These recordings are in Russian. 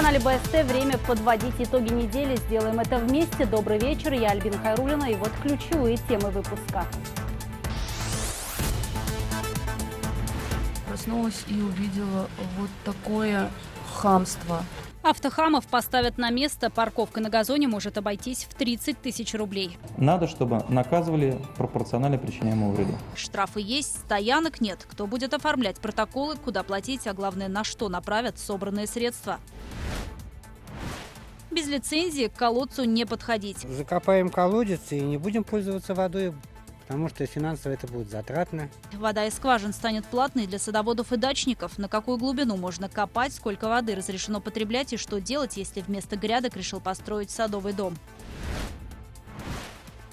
канале БСТ время подводить итоги недели. Сделаем это вместе. Добрый вечер, я Альбина Хайруллина, и вот ключевые темы выпуска. Проснулась и увидела вот такое хамство. Автохамов поставят на место. Парковка на газоне может обойтись в 30 тысяч рублей. Надо, чтобы наказывали пропорционально причиняемому вреду. Штрафы есть, стоянок нет. Кто будет оформлять протоколы, куда платить, а главное, на что направят собранные средства? Без лицензии к колодцу не подходить. Закопаем колодец и не будем пользоваться водой, потому что финансово это будет затратно. Вода из скважин станет платной для садоводов и дачников. На какую глубину можно копать, сколько воды разрешено потреблять и что делать, если вместо грядок решил построить садовый дом.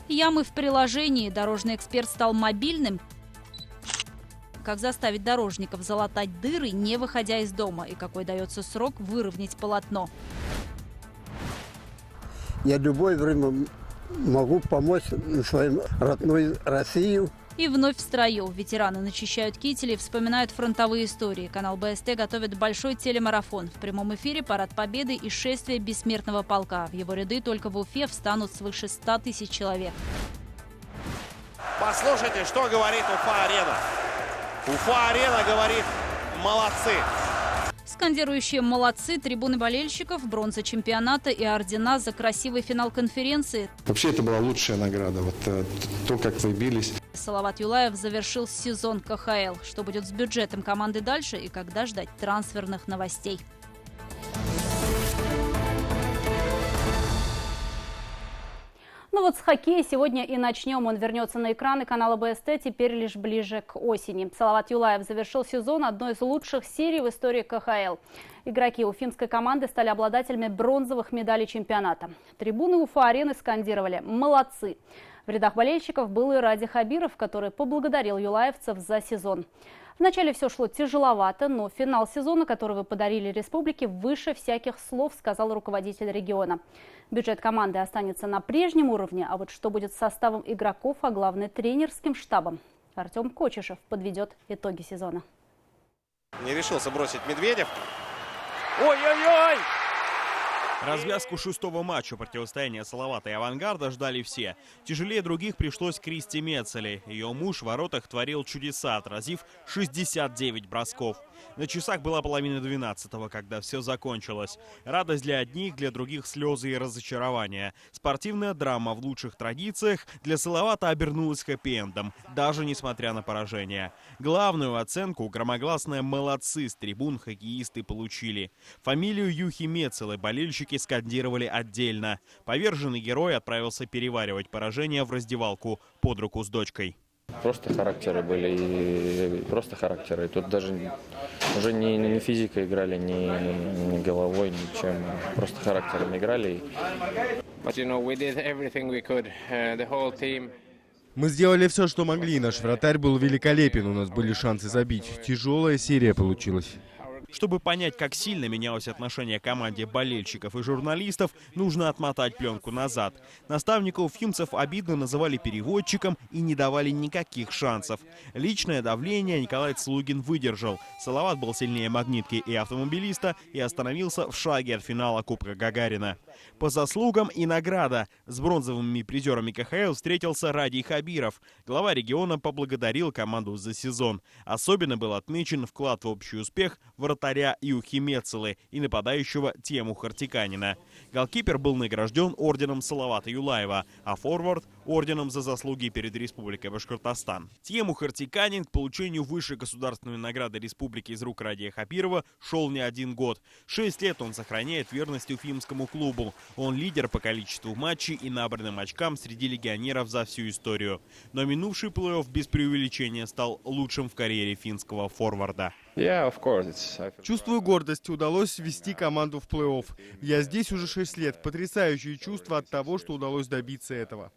Ямы в приложении. Дорожный эксперт стал мобильным. Как заставить дорожников залатать дыры, не выходя из дома, и какой дается срок выровнять полотно. Я любое время могу помочь своим родной России. И вновь в строю. Ветераны начищают кители, вспоминают фронтовые истории. Канал БСТ готовит большой телемарафон. В прямом эфире парад Победы и шествие бессмертного полка. В его ряды только в Уфе встанут свыше 100 тысяч человек. Послушайте, что говорит Уфа-арена. Уфа-арена говорит «молодцы». Скандирующие «молодцы», трибуны болельщиков, бронза чемпионата и ордена за красивый финал конференции. Вообще это была лучшая награда, то, как вы бились. Салават Юлаев завершил сезон КХЛ. Что будет с бюджетом команды дальше и когда ждать трансферных новостей? Ну вот с хоккея сегодня и начнем. Он вернется на экраны канала БСТ теперь лишь ближе к осени. Салават Юлаев завершил сезон одной из лучших серий в истории КХЛ. Игроки уфимской команды стали обладателями бронзовых медалей чемпионата. Трибуны Уфа-арены скандировали «молодцы». В рядах болельщиков был и Ради Хабиров, который поблагодарил юлаевцев за сезон. Вначале все шло тяжеловато, но финал сезона, который вы подарили республике, выше всяких слов, сказал руководитель региона. Бюджет команды останется на прежнем уровне, а вот что будет с составом игроков, а главное тренерским штабом, Артем Кочешев подведет итоги сезона. Не решился бросить Медведев. Ой-ой-ой! Развязку шестого матча противостояния Салавата и Авангарда ждали все. Тяжелее других пришлось Кристи Мецеле. Ее муж в воротах творил чудеса, отразив 69 бросков. На часах была 11:30, когда все закончилось. Радость для одних, для других слезы и разочарования. Спортивная драма в лучших традициях для Салавата обернулась хэппи-эндом, даже несмотря на поражение. Главную оценку громогласные «молодцы» с трибун хоккеисты получили. Фамилию Юхи Мецелы болельщики скандировали отдельно. Поверженный герой отправился переваривать поражение в раздевалку под руку с дочкой. Просто характеры были, просто характеры. Тут даже уже не физикой играли, не головой, ничем. Просто характерами играли. Мы сделали все, что могли. Наш вратарь был великолепен, у нас были шансы забить. Тяжелая серия получилась. Чтобы понять, как сильно менялось отношение к команде болельщиков и журналистов, нужно отмотать пленку назад. Наставника уфимцев обидно называли переводчиком и не давали никаких шансов. Личное давление Николай Цлугин выдержал. Салават был сильнее магнитки и автомобилиста и остановился в шаге от финала Кубка Гагарина. По заслугам и награда. С бронзовыми призерами КХЛ встретился Ради Хабиров. Глава региона поблагодарил команду за сезон. Особенно был отмечен вклад в общий успех вратаря Юхи Мецелы и нападающего Тему Хартиканина. Голкипер был награжден орденом Салавата Юлаева, а форвард – орденом за заслуги перед Республикой Башкортостан. Тему Хартиканин к получению высшей государственной награды республики из рук Радия Хабирова шел не один год. 6 лет он сохраняет верность уфимскому клубу. Он лидер по количеству матчей и набранным очкам среди легионеров за всю историю. Но минувший плей-офф без преувеличения стал лучшим в карьере финского форварда. Чувствую гордость. Удалось ввести команду в плей-офф. Я здесь уже 6 лет. Потрясающее чувство от того, что удалось добиться этого.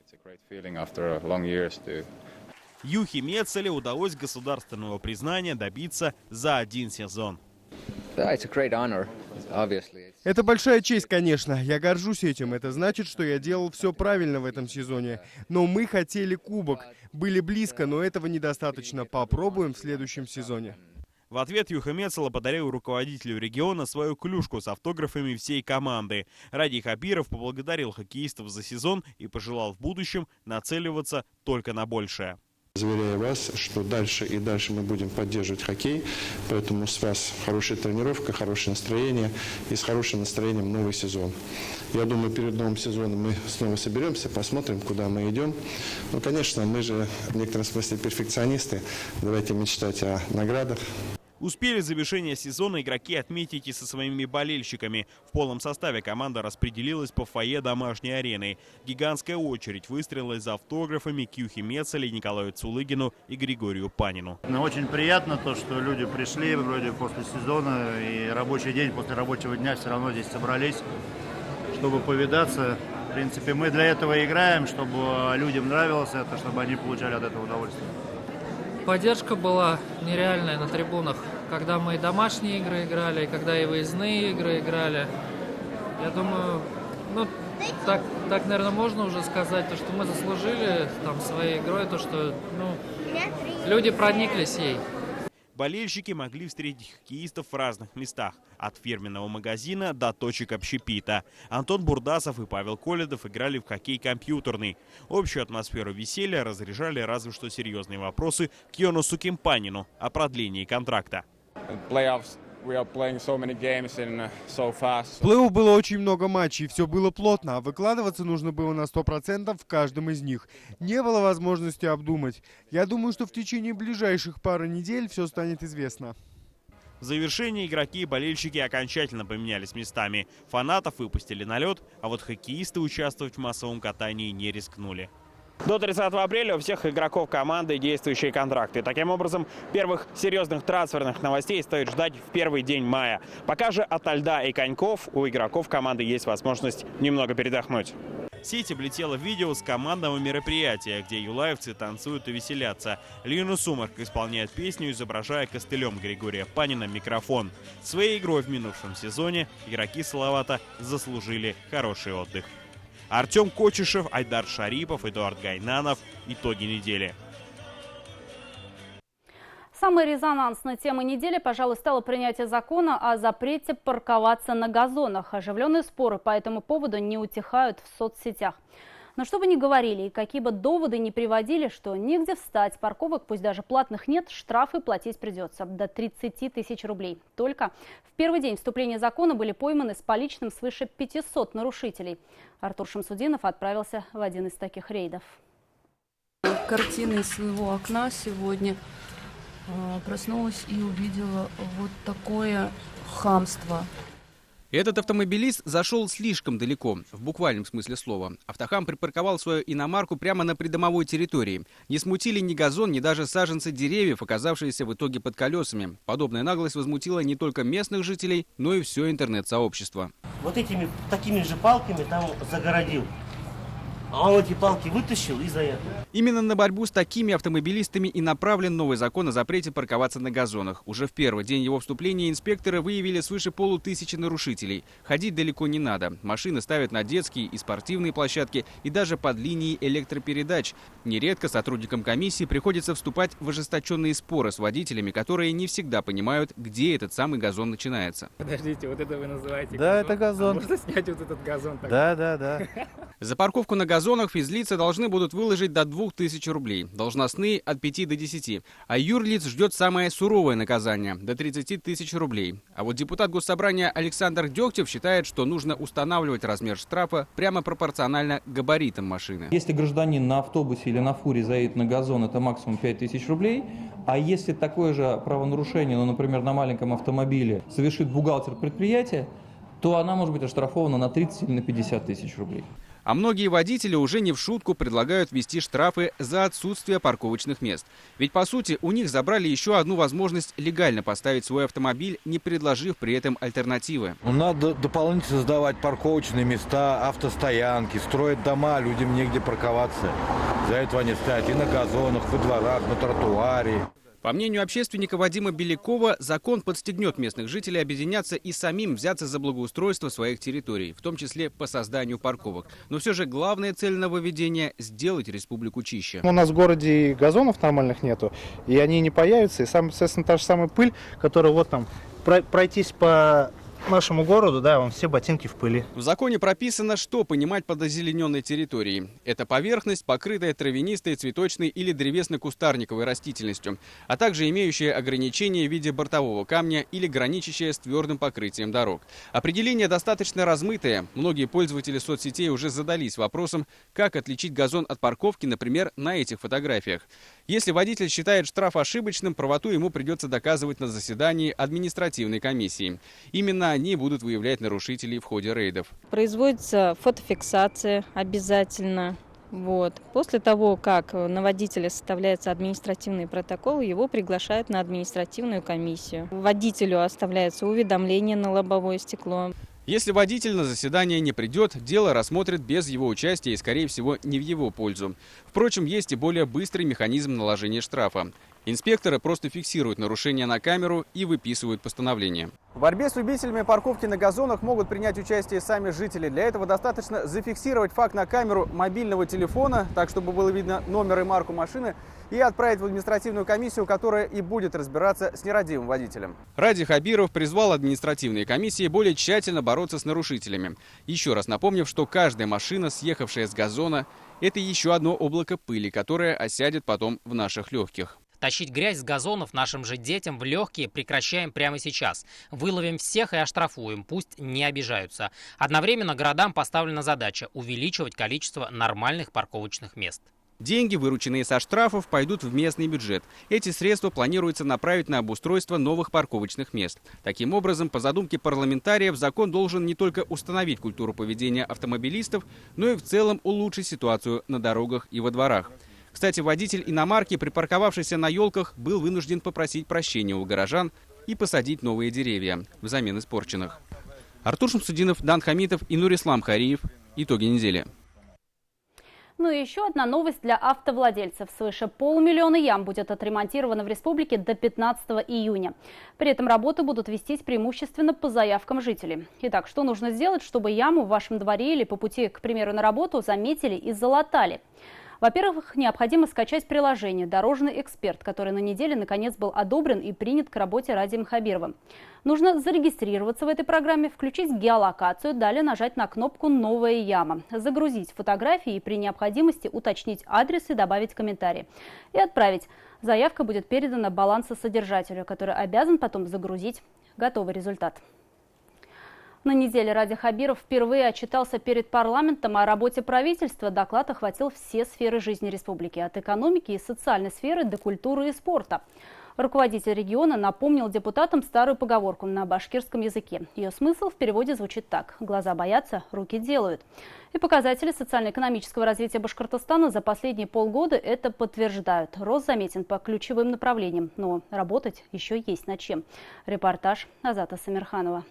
Юхи Мецеле удалось государственного признания добиться за один сезон. Это большая честь, конечно. Я горжусь этим. Это значит, что я делал все правильно в этом сезоне. Но мы хотели кубок. Были близко, но этого недостаточно. Попробуем в следующем сезоне. В ответ Юха Мецела подарил руководителю региона свою клюшку с автографами всей команды. Ради Хабиров поблагодарил хоккеистов за сезон и пожелал в будущем нацеливаться только на большее. Заверяю вас, что дальше и дальше мы будем поддерживать хоккей, поэтому с вас хорошая тренировка, хорошее настроение и с хорошим настроением новый сезон. Я думаю, перед новым сезоном мы снова соберемся, посмотрим, куда мы идем. Ну, конечно, мы же в некотором смысле перфекционисты, давайте мечтать о наградах. Успели завершение сезона игроки отметить и со своими болельщиками. В полном составе команда распределилась по фойе домашней арены. Гигантская очередь выстроилась за автографами к Юхе Мецеле, Николаю Цулыгину и Григорию Панину. Очень приятно то, что люди пришли вроде после сезона и рабочий день, после рабочего дня все равно здесь собрались, чтобы повидаться. В принципе, мы для этого играем, чтобы людям нравилось это, чтобы они получали от этого удовольствие. Поддержка была нереальная на трибунах, когда мы и домашние игры играли, и когда и выездные игры играли. Я думаю, так, наверное, можно уже сказать, то, что мы заслужили там своей игрой, то, что люди прониклись ей. Болельщики могли встретить хоккеистов в разных местах, от фирменного магазина до точек общепита. Антон Бурдасов и Павел Коледов играли в хоккей компьютерный. Общую атмосферу веселья разряжали разве что серьезные вопросы к Йонасу Кимпанину о продлении контракта. Плей-офф было очень много матчей, все было плотно, а выкладываться нужно было на 100% в каждом из них. Не было возможности обдумать. Я думаю, что в течение ближайших пары недель все станет известно. В завершении игроки и болельщики окончательно поменялись местами. Фанатов выпустили на лед, а вот хоккеисты участвовать в массовом катании не рискнули. До 30 апреля у всех игроков команды действующие контракты. Таким образом, первых серьезных трансферных новостей стоит ждать в первый день мая. Пока же от льда и коньков у игроков команды есть возможность немного передохнуть. В сеть облетело видео с командного мероприятия, где юлаевцы танцуют и веселятся. Лина Сумарк исполняет песню, изображая костылем Григория Панина микрофон. Своей игрой в минувшем сезоне игроки Салавата заслужили хороший отдых. Артем Кочешев, Айдар Шарипов, Эдуард Гайнанов. Итоги недели. Самой резонансной темой недели, пожалуй, стало принятие закона о запрете парковаться на газонах. Оживленные споры по этому поводу не утихают в соцсетях. Но что бы ни говорили и какие бы доводы ни приводили, что негде встать, парковок, пусть даже платных нет, штрафы платить придется до 30 тысяч рублей. Только в первый день вступления закона были пойманы с поличным свыше 500 нарушителей. Артур Шамсудинов отправился в один из таких рейдов. Картина из своего окна сегодня проснулась и увидела вот такое хамство. Этот автомобилист зашел слишком далеко, в буквальном смысле слова. Автохам припарковал свою иномарку прямо на придомовой территории. Не смутили ни газон, ни даже саженцы деревьев, оказавшиеся в итоге под колесами. Подобная наглость возмутила не только местных жителей, но и все интернет-сообщество. Вот этими такими же палками там загородил. А он эти палки вытащил и заехал. Именно на борьбу с такими автомобилистами и направлен новый закон о запрете парковаться на газонах. Уже в первый день его вступления инспекторы выявили свыше 500 нарушителей. Ходить далеко не надо. Машины ставят на детские и спортивные площадки и даже под линии электропередач. Нередко сотрудникам комиссии приходится вступать в ожесточенные споры с водителями, которые не всегда понимают, где этот самый газон начинается. Подождите, вот это вы называете газон? Да, это газон. А можно снять вот этот газон? Да. За парковку на газонах физлица должны будут выложить до 2000 рублей, должностные от 5 до 10, а юрлиц ждет самое суровое наказание – до 30 тысяч рублей. А вот депутат Госсобрания Александр Дегтев считает, что нужно устанавливать размер штрафа прямо пропорционально габаритам машины. Если гражданин на автобусе или на фуре заедет на газон, это максимум 5000 рублей, а если такое же правонарушение, например, на маленьком автомобиле совершит бухгалтер предприятия, то она может быть оштрафована на 30 или на 50 тысяч рублей. А многие водители уже не в шутку предлагают ввести штрафы за отсутствие парковочных мест. Ведь, по сути, у них забрали еще одну возможность легально поставить свой автомобиль, не предложив при этом альтернативы. Надо дополнительно создавать парковочные места, автостоянки, строить дома, людям негде парковаться. Для этого они стоят и на газонах, во дворах, на тротуаре. По мнению общественника Вадима Белякова, закон подстегнет местных жителей объединяться и самим взяться за благоустройство своих территорий, в том числе по созданию парковок. Но все же главная цель нововведения – сделать республику чище. У нас в городе и газонов нормальных нету, и они не появятся. И, соответственно, та же самая пыль, которая вот там, пройтись по нашему городу, да, вон все ботинки в пыли. В законе прописано, что понимать под озелененной территорией. Это поверхность, покрытая травянистой, цветочной или древесно-кустарниковой растительностью, а также имеющая ограничения в виде бортового камня или граничащая с твердым покрытием дорог. Определение достаточно размытое. Многие пользователи соцсетей уже задались вопросом, как отличить газон от парковки, например, на этих фотографиях. Если водитель считает штраф ошибочным, правоту ему придется доказывать на заседании административной комиссии. Именно они будут выявлять нарушителей в ходе рейдов. Производится фотофиксация обязательно. После того, как на водителя составляется административный протокол, его приглашают на административную комиссию. Водителю оставляется уведомление на лобовое стекло. Если водитель на заседание не придет, дело рассмотрят без его участия и, скорее всего, не в его пользу. Впрочем, есть и более быстрый механизм наложения штрафа. Инспекторы просто фиксируют нарушения на камеру и выписывают постановление. В борьбе с любителями парковки на газонах могут принять участие сами жители. Для этого достаточно зафиксировать факт на камеру мобильного телефона, так чтобы было видно номер и марку машины, и отправить в административную комиссию, которая и будет разбираться с нерадивым водителем. Ради Хабиров призвал административные комиссии более тщательно бороться с нарушителями. Еще раз напомнив, что каждая машина, съехавшая с газона, это еще одно облако пыли, которое осядет потом в наших легких. Тащить грязь с газонов нашим же детям в легкие прекращаем прямо сейчас. Выловим всех и оштрафуем, пусть не обижаются. Одновременно городам поставлена задача увеличивать количество нормальных парковочных мест. Деньги, вырученные со штрафов, пойдут в местный бюджет. Эти средства планируется направить на обустройство новых парковочных мест. Таким образом, по задумке парламентариев, закон должен не только установить культуру поведения автомобилистов, но и в целом улучшить ситуацию на дорогах и во дворах. Кстати, водитель иномарки, припарковавшийся на елках, был вынужден попросить прощения у горожан и посадить новые деревья взамен испорченных. Артур Шамсудинов, Дан Хамитов и Нурислам Хариев. Итоги недели. Ну и еще одна новость для автовладельцев. Свыше 500 000 ям будет отремонтировано в республике до 15 июня. При этом работы будут вестись преимущественно по заявкам жителей. Итак, что нужно сделать, чтобы яму в вашем дворе или по пути, к примеру, на работу заметили и залатали? Во-первых, необходимо скачать приложение «Дорожный эксперт», который на неделе наконец был одобрен и принят к работе Радием Хабировым. Нужно зарегистрироваться в этой программе, включить геолокацию, далее нажать на кнопку «Новая яма», загрузить фотографии и при необходимости уточнить адрес и добавить комментарий. И отправить. Заявка будет передана балансосодержателю, который обязан потом загрузить готовый результат. На неделе Ради Хабиров впервые отчитался перед парламентом о работе правительства. Доклад охватил все сферы жизни республики, от экономики и социальной сферы до культуры и спорта. Руководитель региона напомнил депутатам старую поговорку на башкирском языке. Ее смысл в переводе звучит так: глаза боятся, руки делают. И показатели социально-экономического развития Башкортостана за последние полгода это подтверждают. Рост заметен по ключевым направлениям, но работать еще есть над чем. Репортаж Азата Самирханова.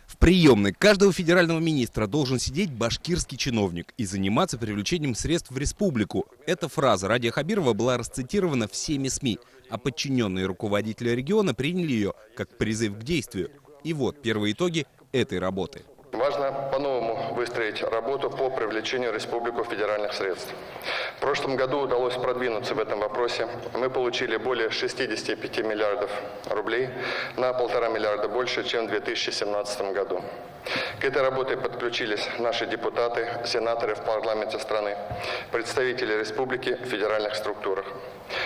В приемной каждого федерального министра должен сидеть башкирский чиновник и заниматься привлечением средств в республику. Эта фраза Радия Хабирова была расцитирована всеми СМИ, а подчиненные руководителя региона приняли ее как призыв к действию. И вот первые итоги этой работы. Важно по-новому выстроить работу по привлечению в республику федеральных средств. В прошлом году удалось продвинуться в этом вопросе. Мы получили более 65 миллиардов рублей, на 1,5 миллиарда больше, чем в 2017 году. К этой работе подключились наши депутаты, сенаторы в парламенте страны, представители республики в федеральных структурах.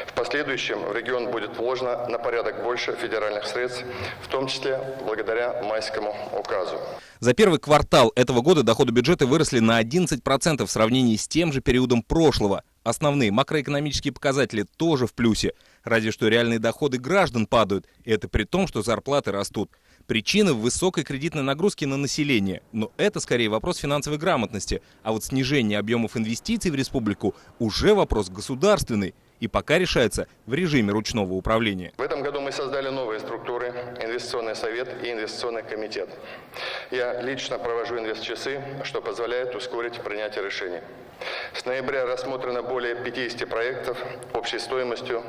В последующем в регион будет вложено на порядок больше федеральных средств, в том числе благодаря майскому указу. За первый квартал этого года доходы бюджета выросли на 11% в сравнении с тем же периодом прошлого. Основные макроэкономические показатели тоже в плюсе. Разве что реальные доходы граждан падают. И это при том, что зарплаты растут. Причина в высокой кредитной нагрузке на население. Но это скорее вопрос финансовой грамотности. А вот снижение объемов инвестиций в республику уже вопрос государственный. и пока решается в режиме ручного управления. В этом году мы создали новые структуры – Инвестиционный совет и Инвестиционный комитет. Я лично провожу инвестчасы, что позволяет ускорить принятие решений. С ноября рассмотрено более 50 проектов общей стоимостью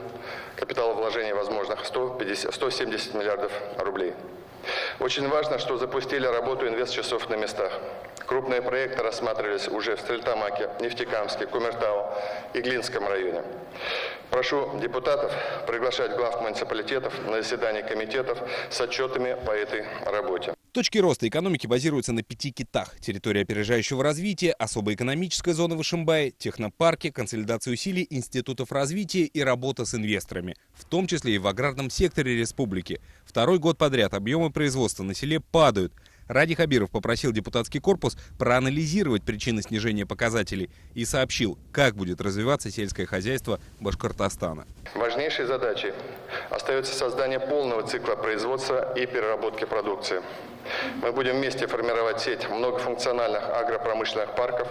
капиталовложений возможных 170 миллиардов рублей. Очень важно, что запустили работу инвестчасов на местах. Крупные проекты рассматривались уже в Стерлитамаке, Нефтекамске, Кумертау и Глинском районе. Прошу депутатов приглашать глав муниципалитетов на заседания комитетов с отчетами по этой работе. Точки роста экономики базируются на 5 китах: территория опережающего развития, особая экономическая зона в Ишимбае, технопарки, консолидация усилий институтов развития и работа с инвесторами, в том числе и в аграрном секторе республики. Второй год подряд объемы производства на селе падают. Ради Хабиров попросил депутатский корпус проанализировать причины снижения показателей и сообщил, как будет развиваться сельское хозяйство Башкортостана. Важнейшей задачей остается создание полного цикла производства и переработки продукции. Мы будем вместе формировать сеть многофункциональных агропромышленных парков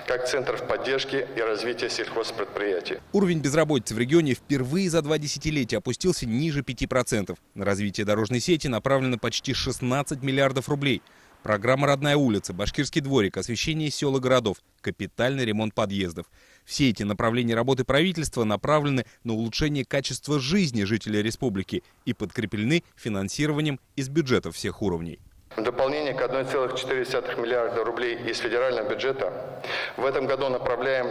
как центров поддержки и развития сельхозпредприятий. Уровень безработицы в регионе впервые за 2 десятилетия опустился ниже 5%. На развитие дорожной сети направлено почти 16 миллиардов рублей. Программа «Родная улица», «Башкирский дворик», освещение сел и городов, капитальный ремонт подъездов. Все эти направления работы правительства направлены на улучшение качества жизни жителей республики и подкреплены финансированием из бюджетов всех уровней. В дополнение к 1,4 миллиарда рублей из федерального бюджета в этом году направляем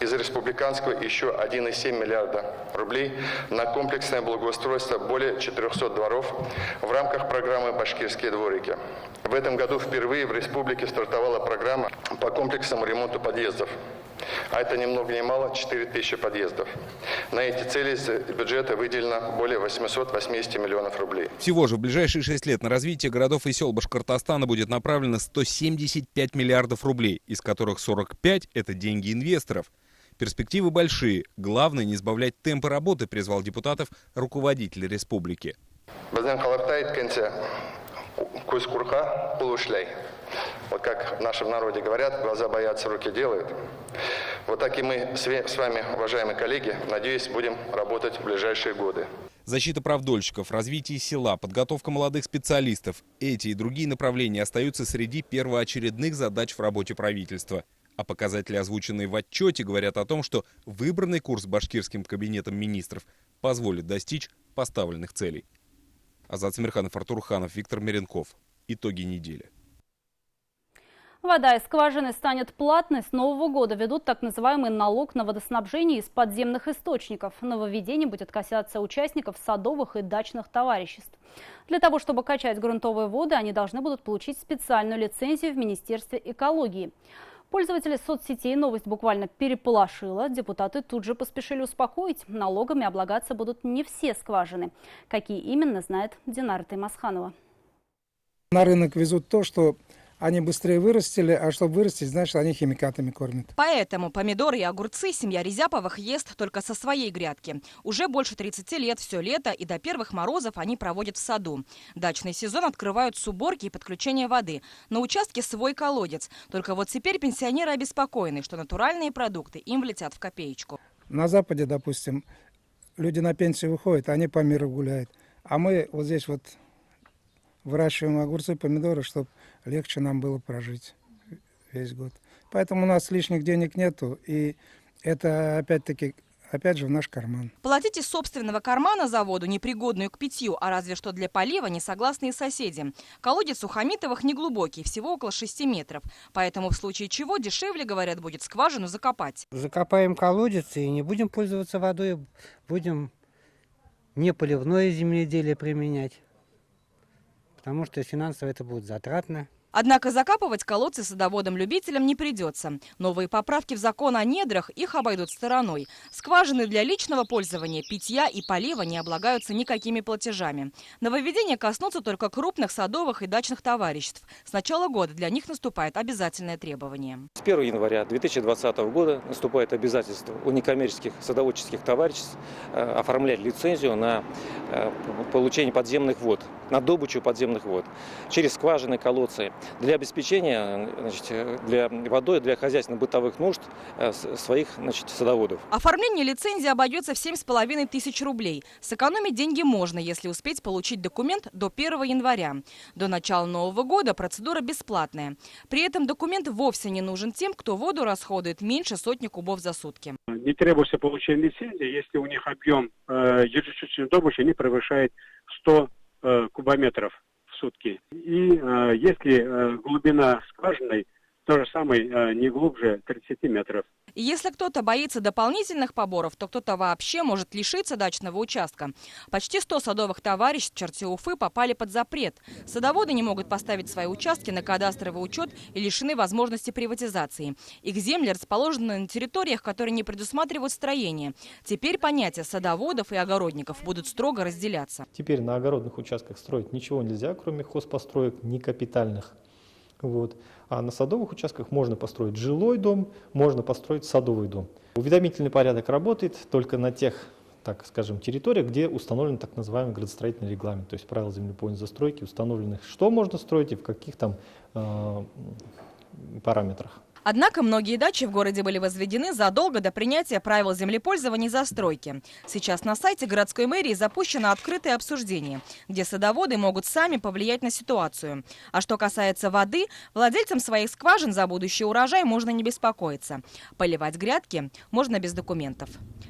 из республиканского еще 1,7 миллиарда рублей на комплексное благоустройство более 400 дворов в рамках программы «Башкирские дворики». В этом году впервые в республике стартовала программа по комплексному ремонту подъездов. А это ни много ни мало 4000 подъездов. На эти цели из бюджета выделено более 880 миллионов рублей. Всего же в ближайшие 6 лет на развитие городов и сел Башкортостана будет направлено 175 миллиардов рублей, из которых 45 – это деньги инвесторов. Перспективы большие. Главное не сбавлять темпы работы, призвал депутатов руководитель республики. Вот как в нашем народе говорят, глаза боятся, руки делают. Вот так и мы с вами, уважаемые коллеги, надеюсь, будем работать в ближайшие годы. Защита прав дольщиков, развитие села, подготовка молодых специалистов – эти и другие направления остаются среди первоочередных задач в работе правительства. А показатели, озвученные в отчете, говорят о том, что выбранный курс башкирским кабинетом министров позволит достичь поставленных целей. Азат Смирханов, Артур Ханов, Виктор Меренков. Итоги недели. Вода из скважины станет платной. С нового года ведут так называемый налог на водоснабжение из подземных источников. Нововведение будет касаться участников садовых и дачных товариществ. Для того, чтобы качать грунтовые воды, они должны будут получить специальную лицензию в Министерстве экологии. Пользователи соцсетей новость буквально переполошила. Депутаты тут же поспешили успокоить. Налогами облагаться будут не все скважины. Какие именно, знает Динара Таймасханова. На рынок везут то, что они быстрее вырастили, а чтобы вырастить, значит, они химикатами кормят. Поэтому помидоры и огурцы семья Резяповых ест только со своей грядки. Уже больше 30 лет, все лето, и до первых морозов они проводят в саду. Дачный сезон открывают с уборки и подключения воды. На участке свой колодец. Только вот теперь пенсионеры обеспокоены, что натуральные продукты им влетят в копеечку. На Западе, допустим, люди на пенсию выходят, они по миру гуляют. А мы вот здесь вот выращиваем огурцы, помидоры, чтобы легче нам было прожить весь год. Поэтому у нас лишних денег нету, и это опять же в наш карман. Платить из собственного кармана за воду, непригодную к питью, а разве что для полива, несогласные соседи. Колодец у Хамитовых неглубокий, всего около 6 метров. Поэтому в случае чего дешевле, говорят, будет скважину закопать. Закопаем колодец и не будем пользоваться водой, будем не поливное земледелие применять. Потому что финансово это будет затратно. Однако закапывать колодцы садоводам-любителям не придется. Новые поправки в закон о недрах их обойдут стороной. Скважины для личного пользования, питья и полива не облагаются никакими платежами. Нововведения коснутся только крупных садовых и дачных товариществ. С начала года для них наступает обязательное требование. С 1 января 2020 года наступает обязательство у некоммерческих садоводческих товариществ оформлять лицензию на получение подземных вод, на добычу подземных вод через скважины, колодцы. для обеспечения для водой, для хозяйственно-бытовых нужд своих садоводов. Оформление лицензии обойдется в 7,5 тысяч рублей. Сэкономить деньги можно, если успеть получить документ до 1 января. До начала Нового года процедура бесплатная. При этом документ вовсе не нужен тем, кто воду расходует меньше 100 кубов за сутки. Не требуется получение лицензии, если у них объем ежесуточной добычи не превышает 100 кубометров в сутки. И если глубина скважины, то же самое не глубже 30 метров. И если кто-то боится дополнительных поборов, то кто-то вообще может лишиться дачного участка. Почти 100 садовых товариществ в черте Уфы попали под запрет. Садоводы не могут поставить свои участки на кадастровый учет и лишены возможности приватизации. Их земли расположены на территориях, которые не предусматривают строение. Теперь понятия садоводов и огородников будут строго разделяться. Теперь на огородных участках строить ничего нельзя, кроме хозпостроек, не капитальных. А на садовых участках можно построить жилой дом, можно построить садовый дом. Уведомительный порядок работает только на тех, так скажем, территориях, где установлен так называемый градостроительный регламент, то есть правила землепольной застройки, установленных, что можно строить и в каких там параметрах. Однако многие дачи в городе были возведены задолго до принятия правил землепользования и застройки. Сейчас на сайте городской мэрии запущено открытое обсуждение, где садоводы могут сами повлиять на ситуацию. А что касается воды, владельцам своих скважин за будущий урожай можно не беспокоиться. Поливать грядки можно без документов.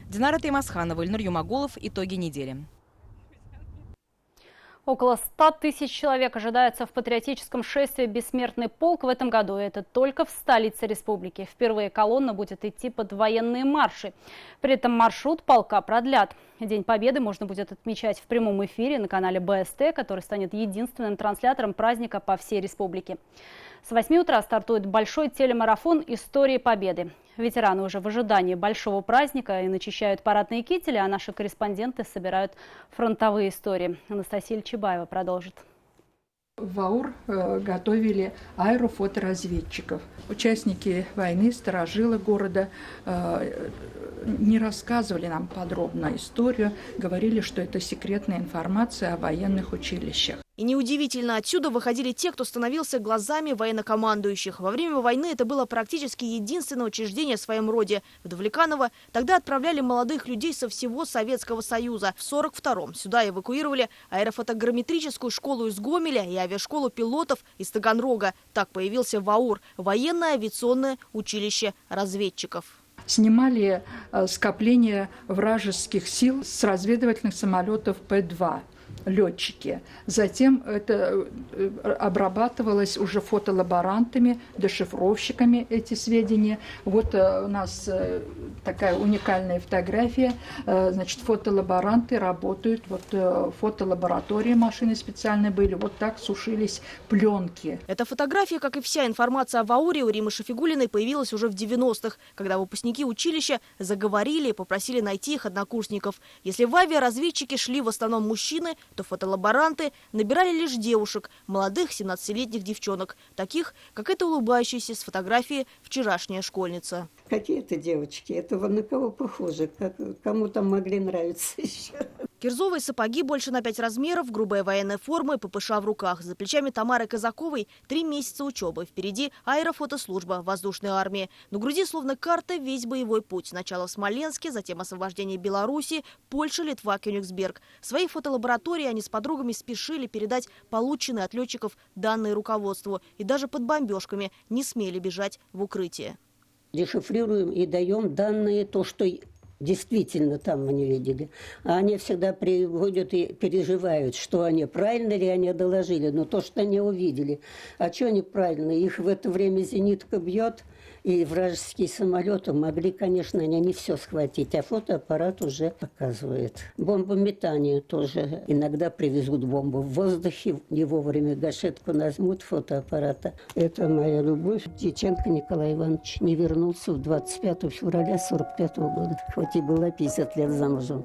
Динара Таймасханова, Ильнур Юмагулов. Итоги недели. Около 100 тысяч человек ожидается в патриотическом шествии «Бессмертный полк» в этом году. Это только в столице республики. Впервые колонна будет идти под военные марши. При этом маршрут полка продлят. День Победы можно будет отмечать в прямом эфире на канале БСТ, который станет единственным транслятором праздника по всей республике. С 8 утра стартует большой телемарафон «Истории Победы». Ветераны уже в ожидании большого праздника и начищают парадные кители, а наши корреспонденты собирают фронтовые истории. Анастасия Чебаева продолжит. В АУР готовили аэрофоторазведчиков. Участники войны, старожилы города не рассказывали нам подробно историю, говорили, что это секретная информация о военных училищах. И неудивительно, отсюда выходили те, кто становился глазами военнокомандующих. Во время войны это было практически единственное учреждение в своем роде. В Давлеканово тогда отправляли молодых людей со всего Советского Союза. В 1942-м сюда эвакуировали аэрофотограмметрическую школу из Гомеля и авиашколу пилотов из Таганрога. Так появился ВАУР – военное авиационное училище разведчиков. Снимали скопление вражеских сил с разведывательных самолетов П-2. Летчики. Затем это обрабатывалось уже фотолаборантами, дешифровщиками эти сведения. Вот у нас такая уникальная фотография. Значит, фотолаборанты работают, вот фотолаборатории машины специальные были, вот так сушились пленки. Эта фотография, как и вся информация о ВАУРе, у Римы Шафигулиной появилась уже в 90-х, когда выпускники училища заговорили и попросили найти их однокурсников. Если в авиаразведчики шли в основном мужчины, то фотолаборанты набирали лишь девушек, молодых 17-летних девчонок, таких, как эта улыбающаяся с фотографии вчерашняя школьница. Какие это девочки? Это на кого похожи? Кому там могли нравиться еще? Кирзовые сапоги больше на 5 размеров, грубая военная форма и ППШ в руках. За плечами Тамары Казаковой 3 месяца учебы. Впереди аэрофотослужба воздушной армии. На груди словно карта весь боевой путь. Сначала в Смоленске, затем освобождение Беларуси, Польша, Литва, Кёнигсберг. В своей фотолаборатории они с подругами спешили передать полученные от летчиков данные руководству. И даже под бомбежками не смели бежать в укрытие. Дешифрируем и даем данные, то, что действительно там мы не видели. А они всегда приводят и переживают, что они правильно ли они доложили. Но то, что они увидели, а что неправильно? Их в это время зенитка бьет, и вражеские самолеты могли, конечно, они не все схватить, а фотоаппарат уже показывает. Бомбометание тоже. Иногда привезут бомбу в воздухе, не вовремя гашетку нажмут фотоаппарата. Это моя любовь. Дьяченко Николай Иванович не вернулся в 25 февраля 1945 года. Хоть и была 50 лет замужем,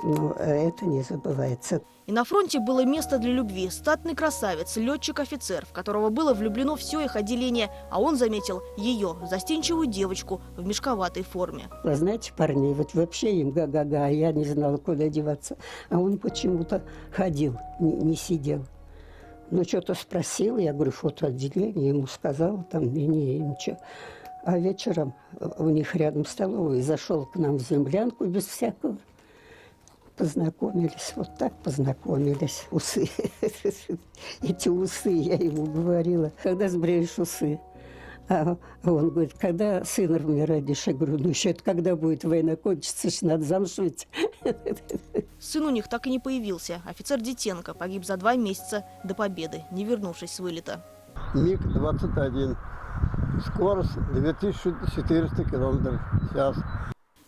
но это не забывается. И на фронте было место для любви. Статный красавец, летчик-офицер, в которого было влюблено все их отделение, а он заметил ее, застенчивую девочку в мешковатой форме. Вы знаете, парней, вот вообще им га-га-га, а я не знала, куда деваться. А он почему-то ходил, не сидел. Ну, что-то спросила, я говорю, фотоотделение, ему сказала, там, и ничего. А вечером у них рядом столовая, зашел к нам в землянку без всякого. Познакомились, вот так познакомились. Усы. Эти усы, я ему говорила, когда сбреешь усы? А он говорит, когда сына мне родишь? Я говорю, ну еще это когда будет война кончится, надо замуж выйти. Сын у них так и не появился. Офицер Детенко погиб за 2 месяца до победы, не вернувшись с вылета. МиГ-21. Скорость 2400 км в час.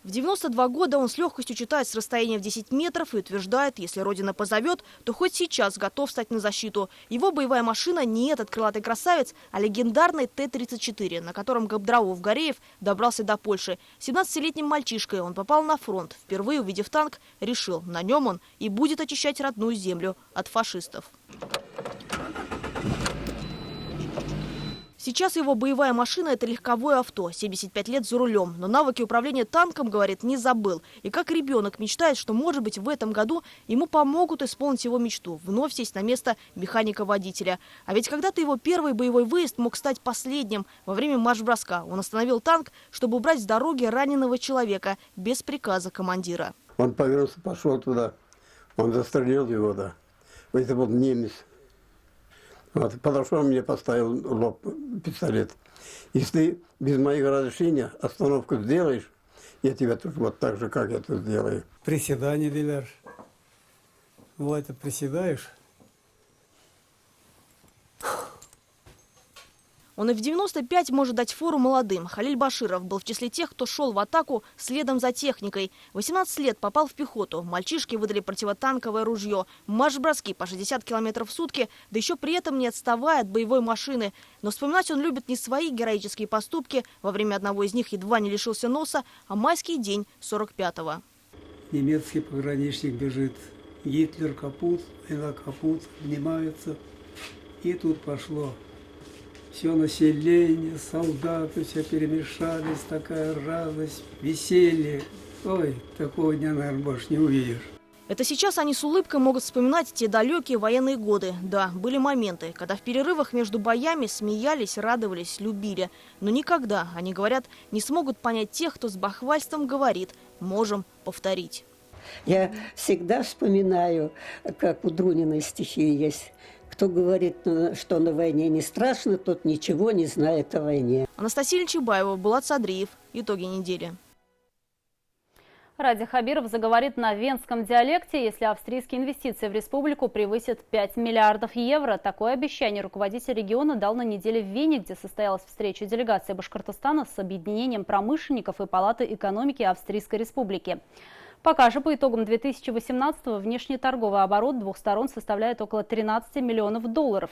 В 92 года он с легкостью читает с расстояния в 10 метров и утверждает, если Родина позовет, то хоть сейчас готов встать на защиту. Его боевая машина не этот крылатый красавец, а легендарный Т-34, на котором Габдраов-Гореев добрался до Польши. 17-летним мальчишкой он попал на фронт. Впервые увидев танк, решил, на нем он и будет очищать родную землю от фашистов. Сейчас его боевая машина – это легковое авто, 75 лет за рулем. Но навыки управления танком, говорит, не забыл. И как ребенок мечтает, что, может быть, в этом году ему помогут исполнить его мечту – вновь сесть на место механика-водителя. А ведь когда-то его первый боевой выезд мог стать последним. Во время марш-броска он остановил танк, чтобы убрать с дороги раненого человека без приказа командира. Он повернулся, пошел туда. Он застрелил его, да. Это был немец. Вот, подошел, мне поставил в лоб пистолет. Если ты без моего разрешения остановку сделаешь, я тебя тоже вот так же, как я тут сделаю. Приседание делаешь. Ну, это приседаешь. Он и в 95 может дать фору молодым. Халиль Баширов был в числе тех, кто шел в атаку следом за техникой. 18 лет попал в пехоту. Мальчишки выдали противотанковое ружье. Марш-броски по 60 км в сутки, да еще при этом не отставая от боевой машины. Но вспоминать он любит не свои героические поступки. Во время одного из них едва не лишился носа, а майский день 45-го. Немецкий пограничник бежит. Гитлер капут, война капут, обнимаются. И тут пошло. Все население, солдаты, все перемешались, такая радость, веселье. Ой, такого дня, наверное, больше не увидишь. Это сейчас они с улыбкой могут вспоминать те далекие военные годы. Да, были моменты, когда в перерывах между боями смеялись, радовались, любили. Но никогда, они говорят, не смогут понять тех, кто с бахвальством говорит «можем повторить». Я всегда вспоминаю, как у Друниной стихи есть. Кто говорит, что на войне не страшно, тот ничего не знает о войне. Анастасия Чебаева, Булат Садриев. Итоги недели. Ради Хабиров заговорит на венском диалекте, если австрийские инвестиции в республику превысят 5 миллиардов евро. Такое обещание руководитель региона дал на неделе в Вене, где состоялась встреча делегации Башкортостана с объединением промышленников и Палаты экономики Австрийской республики. Пока же по итогам 2018-го внешний торговый оборот двух сторон составляет около 13 миллионов долларов.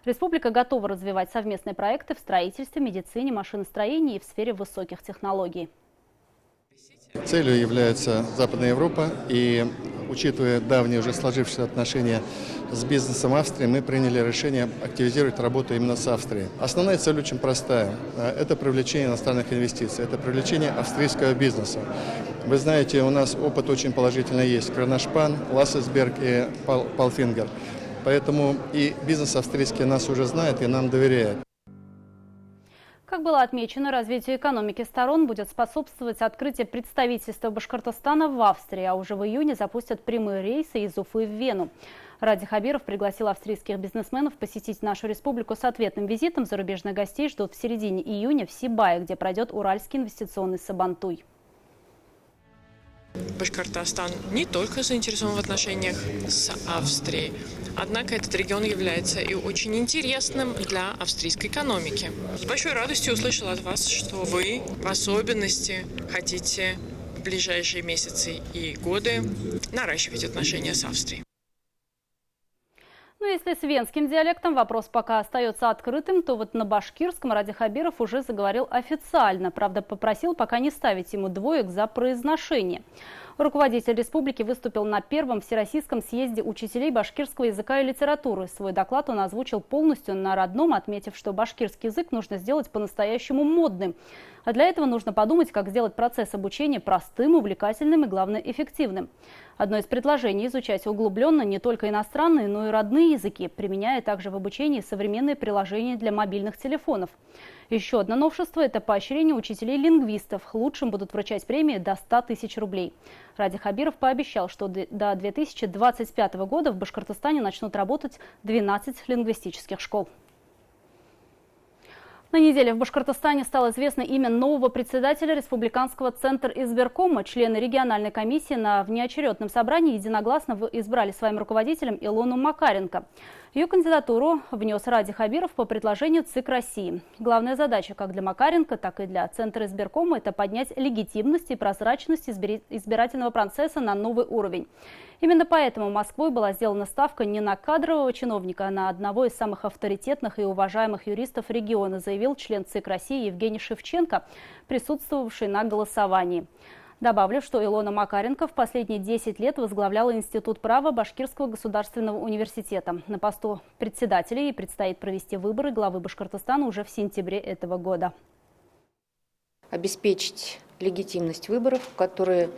Республика готова развивать совместные проекты в строительстве, медицине, машиностроении и в сфере высоких технологий. Целью является Западная Европа, и учитывая давние уже сложившиеся отношения с бизнесом Австрии, мы приняли решение активизировать работу именно с Австрией. Основная цель очень простая. Это привлечение иностранных инвестиций, это привлечение австрийского бизнеса. Вы знаете, у нас опыт очень положительный есть. Кроношпан, Лассесберг и Палфингер. Поэтому и бизнес австрийский нас уже знает и нам доверяет. Как было отмечено, развитию экономики сторон будет способствовать открытие представительства Башкортостана в Австрии, а уже в июне запустят прямые рейсы из Уфы в Вену. Ради Хабиров пригласил австрийских бизнесменов посетить нашу республику с ответным визитом. Зарубежных гостей ждут в середине июня в Сибае, где пройдет Уральский инвестиционный Сабантуй. Башкортостан не только заинтересован в отношениях с Австрией, однако этот регион является и очень интересным для австрийской экономики. С большой радостью услышала от вас, что вы в особенности хотите в ближайшие месяцы и годы наращивать отношения с Австрией. Но если с венским диалектом вопрос пока остается открытым, то вот на башкирском Ради Хабиров уже заговорил официально. Правда, попросил пока не ставить ему двоек за произношение. Руководитель республики выступил на первом всероссийском съезде учителей башкирского языка и литературы. Свой доклад он озвучил полностью на родном, отметив, что башкирский язык нужно сделать по-настоящему модным. А для этого нужно подумать, как сделать процесс обучения простым, увлекательным и, главное, эффективным. Одно из предложений – изучать углубленно не только иностранные, но и родные языки, применяя также в обучении современные приложения для мобильных телефонов. Еще одно новшество – это поощрение учителей-лингвистов. Лучшим будут вручать премии до 100 тысяч рублей. Ради Хабиров пообещал, что до 2025 года в Башкортостане начнут работать 12 лингвистических школ. На неделе в Башкортостане стало известно имя нового председателя Республиканского центра избиркома. Члены региональной комиссии на внеочередном собрании единогласно избрали своим руководителем Илону Макаренко. Ее кандидатуру внес Ради Хабиров по предложению ЦИК России. Главная задача как для Макаренко, так и для Центра избиркома – это поднять легитимность и прозрачность избирательного процесса на новый уровень. Именно поэтому Москвой была сделана ставка не на кадрового чиновника, а на одного из самых авторитетных и уважаемых юристов региона, заявил член ЦИК России Евгений Шевченко, присутствовавший на голосовании. Добавлю, что Илона Макаренко в последние 10 лет возглавляла Институт права Башкирского государственного университета. На посту председателя ей предстоит провести выборы главы Башкортостана уже в сентябре этого года. Обеспечить легитимность выборов, которые,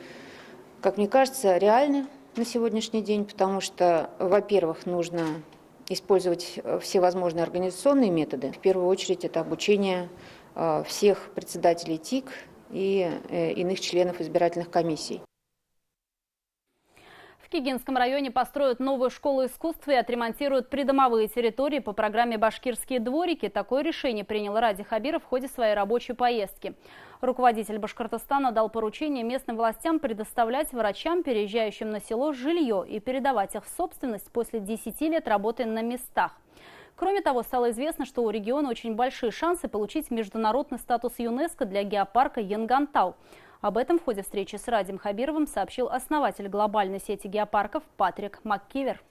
как мне кажется, реальны на сегодняшний день, потому что, во-первых, нужно использовать все возможные организационные методы. В первую очередь это обучение всех председателей ТИК и иных членов избирательных комиссий. В Кигинском районе построят новую школу искусств и отремонтируют придомовые территории по программе «Башкирские дворики». Такое решение принял Ради Хабиров в ходе своей рабочей поездки. Руководитель Башкортостана дал поручение местным властям предоставлять врачам, переезжающим на село, жилье и передавать их в собственность после 10 лет работы на местах. Кроме того, стало известно, что у региона очень большие шансы получить международный статус ЮНЕСКО для геопарка Янгантау. Об этом в ходе встречи с Радим Хабировым сообщил основатель глобальной сети геопарков Патрик МакКивер.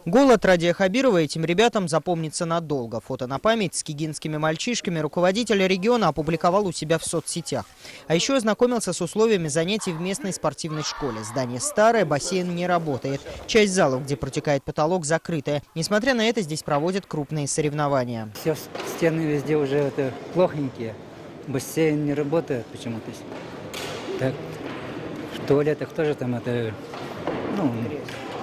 Голод Радия Хабирова этим ребятам запомнится надолго. Фото на память с кигинскими мальчишками руководитель региона опубликовал у себя в соцсетях. А еще ознакомился с условиями занятий в местной спортивной школе. Здание старое, бассейн не работает. Часть залов, где протекает потолок, закрытая. Несмотря на это, здесь проводят крупные соревнования. Все стены везде уже плохенькие. Бассейн не работает почему-то. Так, в туалетах тоже там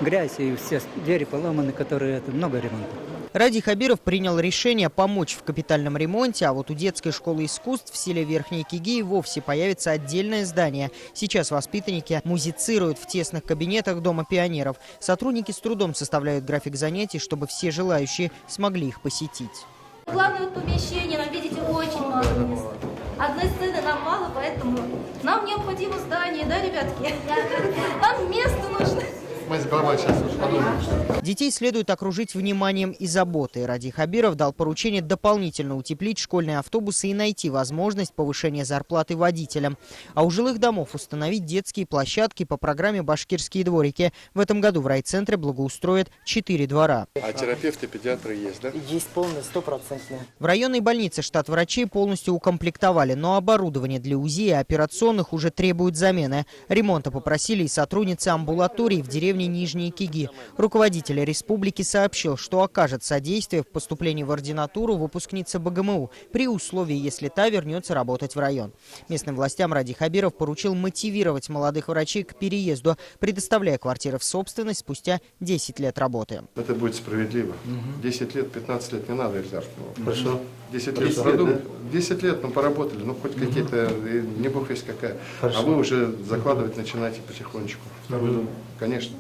грязь и все двери поломаны, которые много ремонта. Ради Хабиров принял решение помочь в капитальном ремонте, а вот у детской школы искусств в селе Верхней Киги и вовсе появится отдельное здание. Сейчас воспитанники музицируют в тесных кабинетах Дома пионеров. Сотрудники с трудом составляют график занятий, чтобы все желающие смогли их посетить. Главное помещение, нам, видите, очень мало места. Одной сцены нам мало, поэтому нам необходимо здание, да, ребятки? Нам место нужно. Мы с головой сейчас уже подумаем, что... Детей следует окружить вниманием и заботой. Ради Хабиров дал поручение дополнительно утеплить школьные автобусы и найти возможность повышения зарплаты водителям. А у жилых домов установить детские площадки по программе «Башкирские дворики». В этом году в райцентре благоустроят 4 двора. А терапевты, педиатры есть, да? Есть полные, 100%. В районной больнице штат врачей полностью укомплектовали, но оборудование для УЗИ и операционных уже требует замены. Ремонта попросили и сотрудницы амбулаторий в деревне Нижние Киги. Руководитель республики сообщил, что окажет содействие в поступлении в ординатуру выпускница БГМУ при условии, если та вернется работать в район. Местным властям Ради Хабиров поручил мотивировать молодых врачей к переезду, предоставляя квартиры в собственность спустя 10 лет работы. Это будет справедливо. 10 лет, 15 лет не надо, Эльдар. Хорошо. 10 лет, 10 лет, поработали, хоть какие-то, не бог есть какая. Хорошо. А вы уже закладывать начинаете потихонечку. Второй дом, конечно.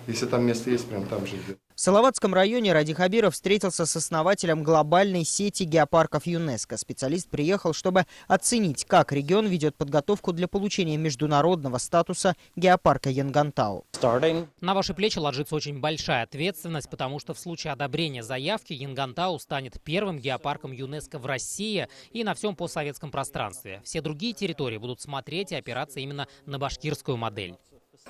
Если там место есть, прям там же. В Салаватском районе Ради Хабиров встретился с основателем глобальной сети геопарков ЮНЕСКО. Специалист приехал, чтобы оценить, как регион ведет подготовку для получения международного статуса геопарка Янгантау. На ваши плечи ложится очень большая ответственность, потому что в случае одобрения заявки Янгантау станет первым геопарком ЮНЕСКО в России и на всем постсоветском пространстве. Все другие территории будут смотреть и опираться именно на башкирскую модель.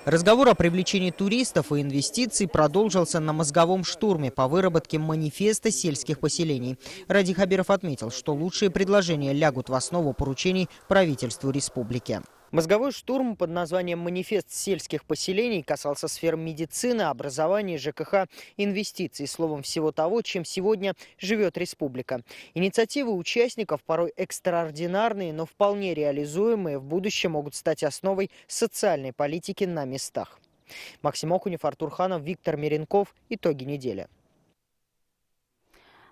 Разговор о привлечении туристов и инвестиций продолжился на мозговом штурме по выработке манифеста сельских поселений. Ради Хабиров отметил, что лучшие предложения лягут в основу поручений правительству республики. Мозговой штурм под названием «Манифест сельских поселений» касался сфер медицины, образования, ЖКХ, инвестиций, словом, всего того, чем сегодня живет республика. Инициативы участников порой экстраординарные, но вполне реализуемые, в будущем могут стать основой социальной политики на местах. Максим Окунев, Артур Ханов, Виктор Меренков. Итоги недели.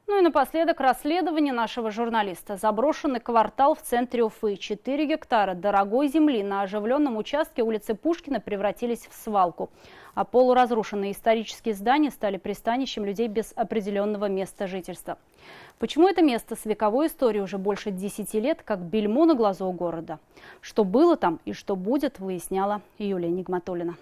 Ну и напоследок расследование нашего журналиста. Заброшенный квартал в центре Уфы. 4 гектара дорогой земли на оживленном участке улицы Пушкина превратились в свалку. А полуразрушенные исторические здания стали пристанищем людей без определенного места жительства. Почему это место с вековой историей уже больше 10 лет, как бельмо на глазу у города? Что было там и что будет, выясняла Юлия Нигматуллина.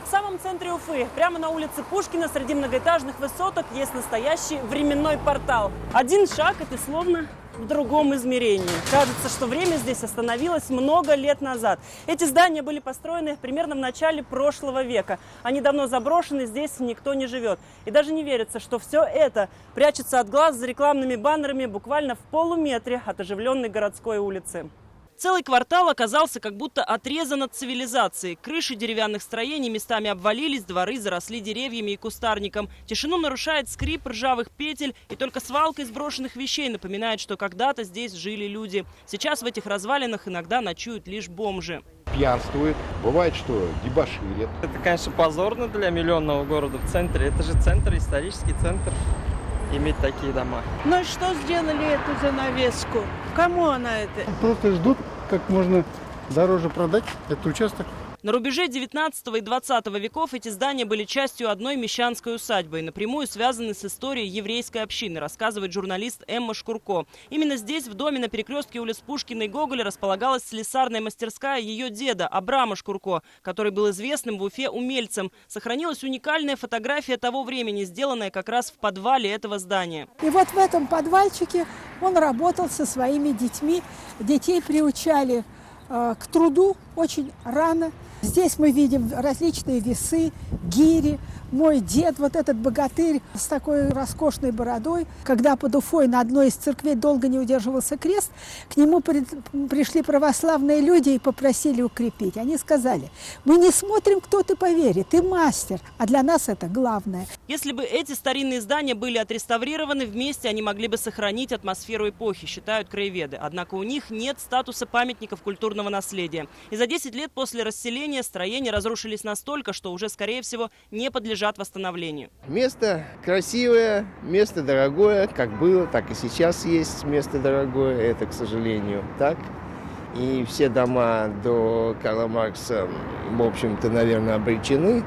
В самом центре Уфы, прямо на улице Пушкина, среди многоэтажных высоток, есть настоящий временной портал. Один шаг – это словно в другом измерении. Кажется, что время здесь остановилось много лет назад. Эти здания были построены примерно в начале прошлого века. Они давно заброшены, здесь никто не живет. И даже не верится, что все это прячется от глаз за рекламными баннерами буквально в полуметре от оживленной городской улицы. Целый квартал оказался как будто отрезан от цивилизации. Крыши деревянных строений местами обвалились, дворы заросли деревьями и кустарником. Тишину нарушает скрип ржавых петель, и только свалка из брошенных вещей напоминает, что когда-то здесь жили люди. Сейчас в этих развалинах иногда ночуют лишь бомжи. Пьянствует, бывает, что дебоширят. Это, конечно, позорно для миллионного города в центре. Это же центр, исторический центр. Иметь такие дома. Ну и что сделали эту занавеску? Кому она это? Просто ждут, как можно дороже продать этот участок. На рубеже 19 и 20 веков эти здания были частью одной мещанской усадьбы и напрямую связаны с историей еврейской общины, рассказывает журналист Эмма Шкурко. Именно здесь, в доме на перекрестке улиц Пушкина и Гоголя, располагалась слесарная мастерская ее деда Абрама Шкурко, который был известным в Уфе умельцем. Сохранилась уникальная фотография того времени, сделанная как раз в подвале этого здания. И вот в этом подвальчике он работал со своими детьми. Детей приучали к труду очень рано. Здесь мы видим различные весы, гири. Мой дед, вот этот богатырь с такой роскошной бородой, когда под Уфой на одной из церквей долго не удерживался крест, к нему пришли православные люди и попросили укрепить. Они сказали: мы не смотрим, кто ты по вере, ты мастер, а для нас это главное. Если бы эти старинные здания были отреставрированы вместе, они могли бы сохранить атмосферу эпохи, считают краеведы. Однако у них нет статуса памятников культурного наследия. И за 10 лет после расселения строения разрушились настолько, что уже, скорее всего, не подлежат восстановлению. Место красивое, место дорогое, как было, так и сейчас есть место дорогое, это, к сожалению, так. И все дома до Карла Маркса, в общем-то, наверное, обречены,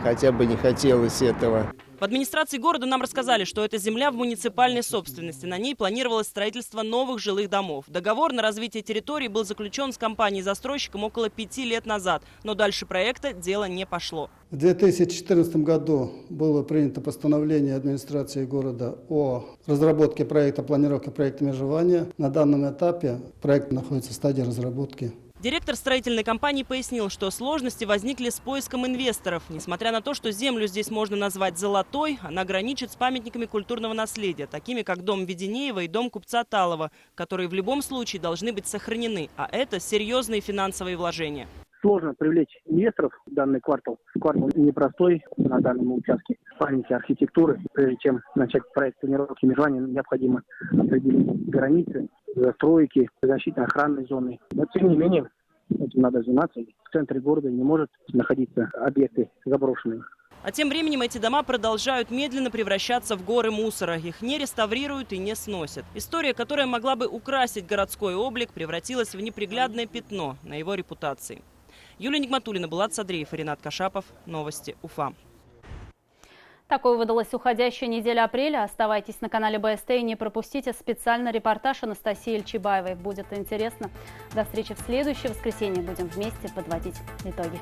хотя бы не хотелось этого. В администрации города нам рассказали, что эта земля в муниципальной собственности. На ней планировалось строительство новых жилых домов. Договор на развитие территории был заключен с компанией-застройщиком около 5 лет назад. Но дальше проекта дело не пошло. В 2014 году было принято постановление администрации города о разработке проекта планировки проекта межевания. На данном этапе проект находится в стадии разработки. Директор строительной компании пояснил, что сложности возникли с поиском инвесторов. Несмотря на то, что землю здесь можно назвать золотой, она граничит с памятниками культурного наследия, такими как дом Веденеева и дом купца Талова, которые в любом случае должны быть сохранены, а это серьезные финансовые вложения. Сложно привлечь инвесторов в данный квартал. Квартал непростой на данном участке. Памяти архитектуры. Прежде чем начать проект планировки межевания, необходимо определить границы, застройки, защитно-охранной зоны. Но тем не менее, этим надо заниматься. В центре города не может находиться объекты заброшенные. А тем временем эти дома продолжают медленно превращаться в горы мусора. Их не реставрируют и не сносят. История, которая могла бы украсить городской облик, превратилась в неприглядное пятно на его репутации. Юлия Нигматуллина, Булат Садриев и Ренат Кашапов. Новости Уфа. Такой выдалась уходящая неделя апреля. Оставайтесь на канале БСТ и не пропустите специальный репортаж Анастасии Эльчибаевой. Будет интересно. До встречи в следующее воскресенье. Будем вместе подводить итоги.